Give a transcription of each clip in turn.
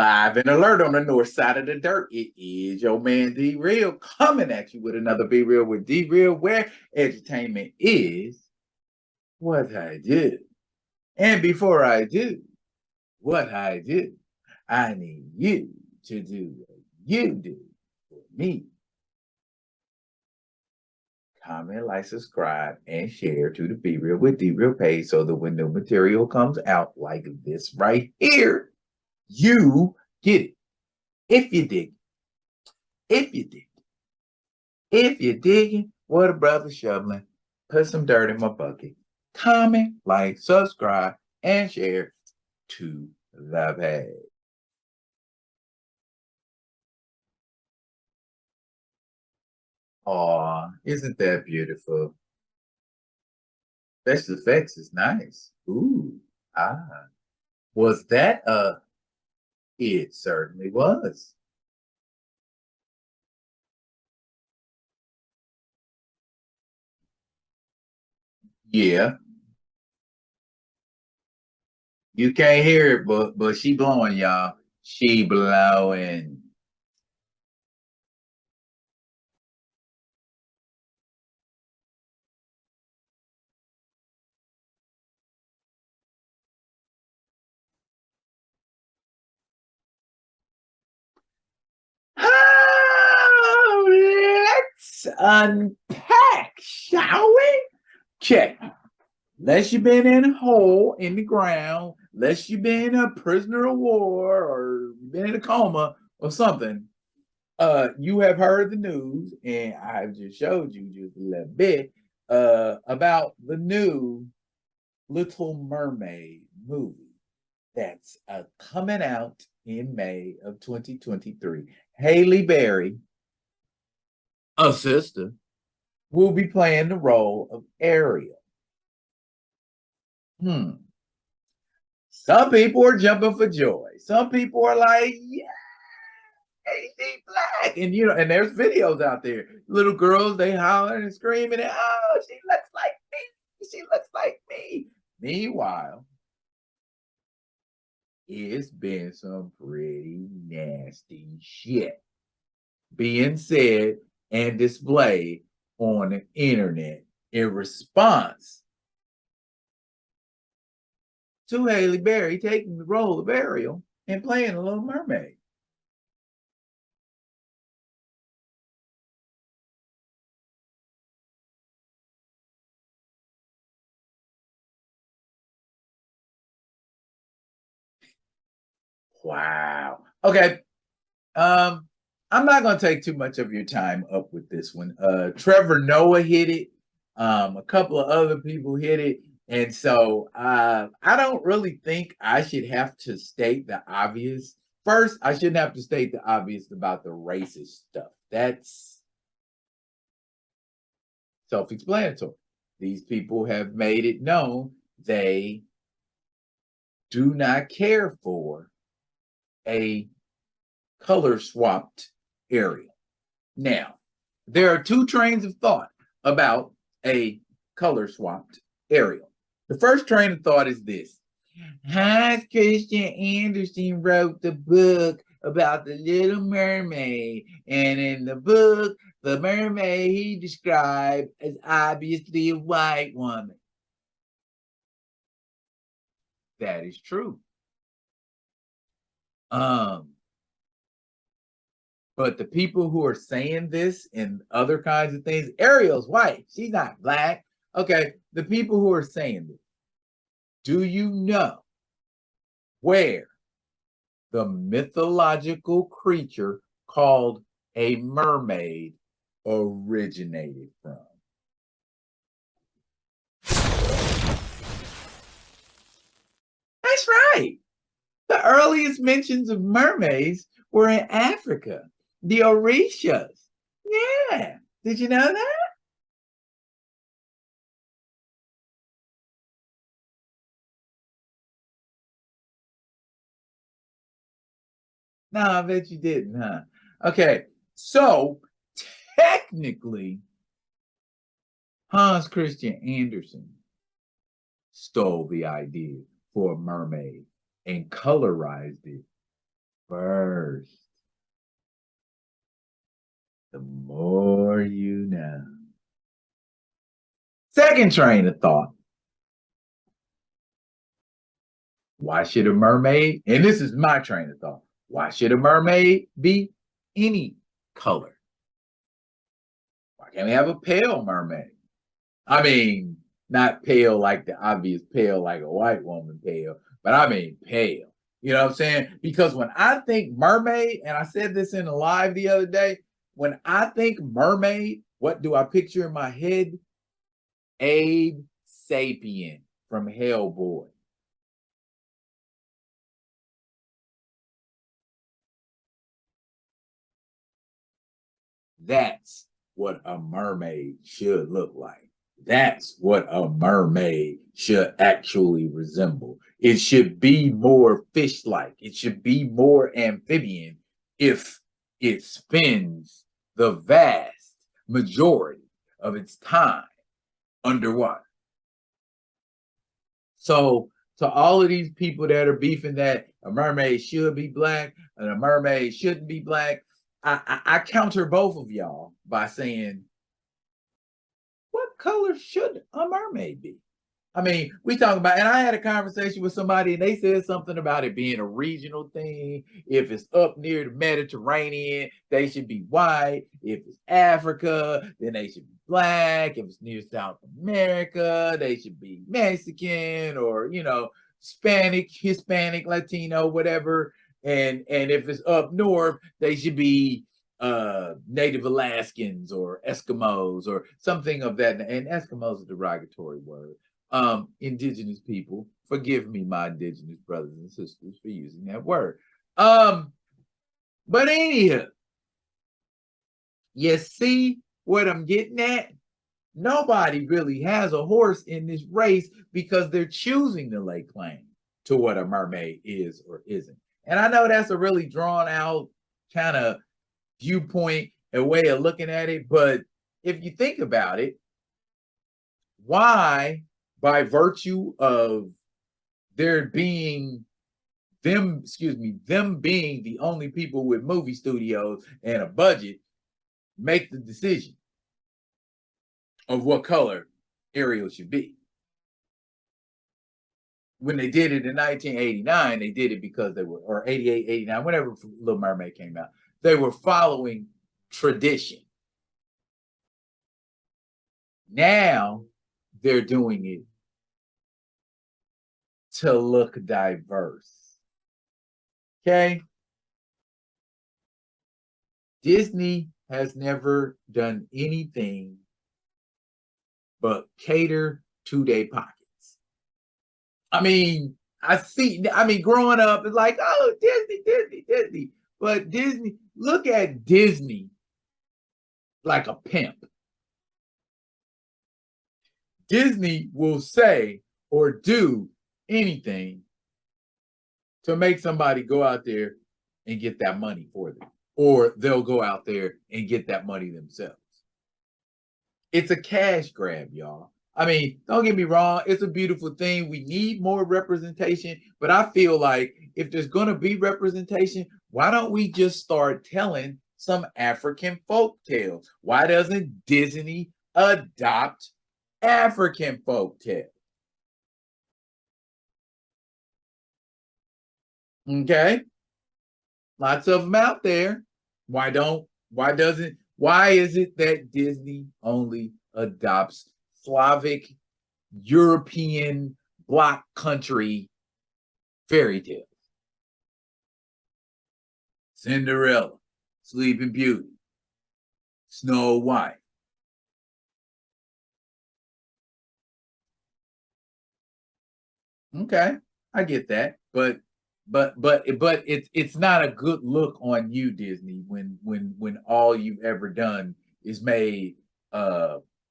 Live and alert on the north side of the dirt. It is your man D Real coming at you with another Be Real with D Real, where edutainment is what I do. And before I do what I do, I need you to do what you do for me. Comment, like, subscribe, and share to the Be Real with D Real page so that when new material comes out like this right here, you get it. If you dig, if you dig, if you're digging what a brother shoveling, put some dirt in my bucket. Comment, like, subscribe, and share to the page. Aw, isn't that beautiful? Special effects is nice. Ooh, ah. Was that it certainly was. Yeah, you can't hear it, but she blowing, y'all. She blowing. Let's unpack, shall we? Check. Unless you've been in a hole in the ground, unless you've been a prisoner of war or been in a coma or something, you have heard the news, and I've just showed you just a little bit about the new Little Mermaid movie that's coming out in May of 2023. Haille Berry, a sister, will be playing the role of Ariel. Some people are jumping for joy. Some people are like, yeah, she's black. And and there's videos out there. Little girls, they hollering and screaming, and, oh, she looks like me. She looks like me. Meanwhile, it's been some pretty nasty shit being said and displayed on the internet in response to Haille Berry taking the role of Ariel and playing the Little Mermaid. Wow. Okay. I'm not gonna take too much of your time up with this one. Trevor Noah hit it. A couple of other people hit it. And so I don't really think I should have to state the obvious. First, I shouldn't have to state the obvious about the racist stuff. That's self-explanatory. These people have made it known they do not care for a color swapped Ariel. Now, there are two trains of thought about a color swapped Ariel. The first train of thought is this: Hans Christian Andersen wrote the book about the Little Mermaid, and in the book, the mermaid he described as obviously a white woman. That is true. But the people who are saying this and other kinds of things, Ariel's white, she's not black. Okay, the people who are saying this, do you know where the mythological creature called a mermaid originated from? That's right. The earliest mentions of mermaids were in Africa, the Orishas. Yeah. Did you know that? No, I bet you didn't, huh? Okay. So technically, Hans Christian Andersen stole the idea for a mermaid and colorized it first. The more you know. Second train of thought. Why should a mermaid, and this is my train of thought, why should a mermaid be any color? Why can't we have a pale mermaid? I mean, not pale like the obvious pale, like a white woman pale, but I mean pale. You know what I'm saying? Because when I think mermaid, and I said this in a live the other day, when I think mermaid, what do I picture in my head? Abe Sapien from Hellboy. That's what a mermaid should look like. That's what a mermaid should actually resemble. It should be more fish like, it should be more amphibian if it spends the vast majority of its time underwater. So, to all of these people that are beefing that a mermaid should be black and a mermaid shouldn't be black, I counter both of y'all by saying, what color should a mermaid be? I mean, we talk about, and I had a conversation with somebody and they said something about it being a regional thing. If it's up near the Mediterranean, they should be white. If it's Africa, then they should be black. If it's near South America, they should be Mexican or, Hispanic, Latino, whatever. And if it's up north, they should be Native Alaskans or Eskimos or something of that. And Eskimos is a derogatory word. Indigenous people, forgive me, my indigenous brothers and sisters, for using that word. But anyhow, you see what I'm getting at? Nobody really has a horse in this race because they're choosing to lay claim to what a mermaid is or isn't. And I know that's a really drawn out kind of viewpoint and way of looking at it, but if you think about it, why, by virtue of there being them being the only people with movie studios and a budget, make the decision of what color Ariel should be? When they did it in 1989, they did it because they were, or 88, 89, whenever Little Mermaid came out, they were following tradition. Now they're doing it to look diverse. Okay? Disney has never done anything but cater to their pockets. I mean, growing up, it's like, oh, Disney. But Disney, look at Disney like a pimp. Disney will say or do anything to make somebody go out there and get that money for them, or they'll go out there and get that money themselves. It's a cash grab, y'all. I mean, don't get me wrong, it's a beautiful thing. We need more representation, but I feel like if there's going to be representation, why don't we just start telling some African folk tales? Why doesn't Disney adopt African folk tales? Okay, lots of them out there. Why is it that Disney only adopts Slavic, European, Black country fairy tales? Cinderella, Sleeping Beauty, Snow White. Okay, I get that, but it's not a good look on you, Disney, when all you've ever done is made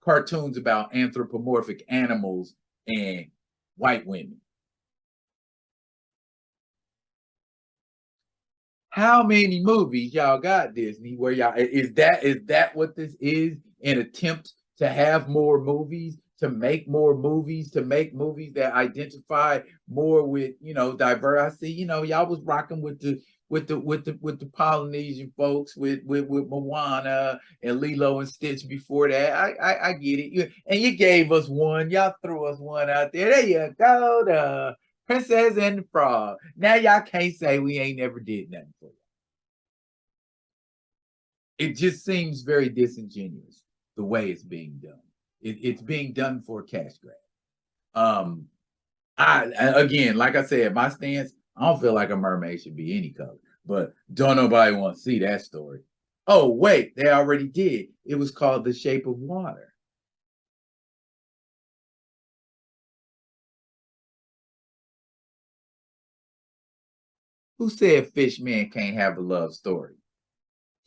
cartoons about anthropomorphic animals and white women. How many movies y'all got, Disney, where y'all is that what this is? An attempt to have more movies, to make more movies, to make movies that identify more with, diverse. I see, y'all was rocking with with the Polynesian folks, with Moana and Lilo and Stitch before that. I get it. You gave us one. Y'all threw us one out there. There you go, the Princess and the Frog. Now y'all can't say we ain't never did nothing for you. It just seems very disingenuous the way it's being done. It's being done for a cash grab. I again, like I said, my stance, I don't feel like a mermaid should be any color, but don't nobody want to see that story. Oh, wait, they already did. It was called The Shape of Water. Who said fish men can't have a love story?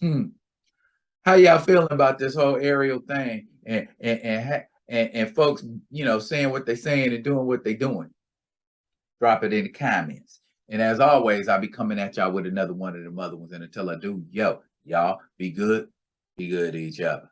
Hmm. How y'all feeling about this whole Ariel thing and folks, saying what they're saying and doing what they're doing? Drop it in the comments. And as always, I'll be coming at y'all with another one of them other ones. And until I do, y'all be good to each other.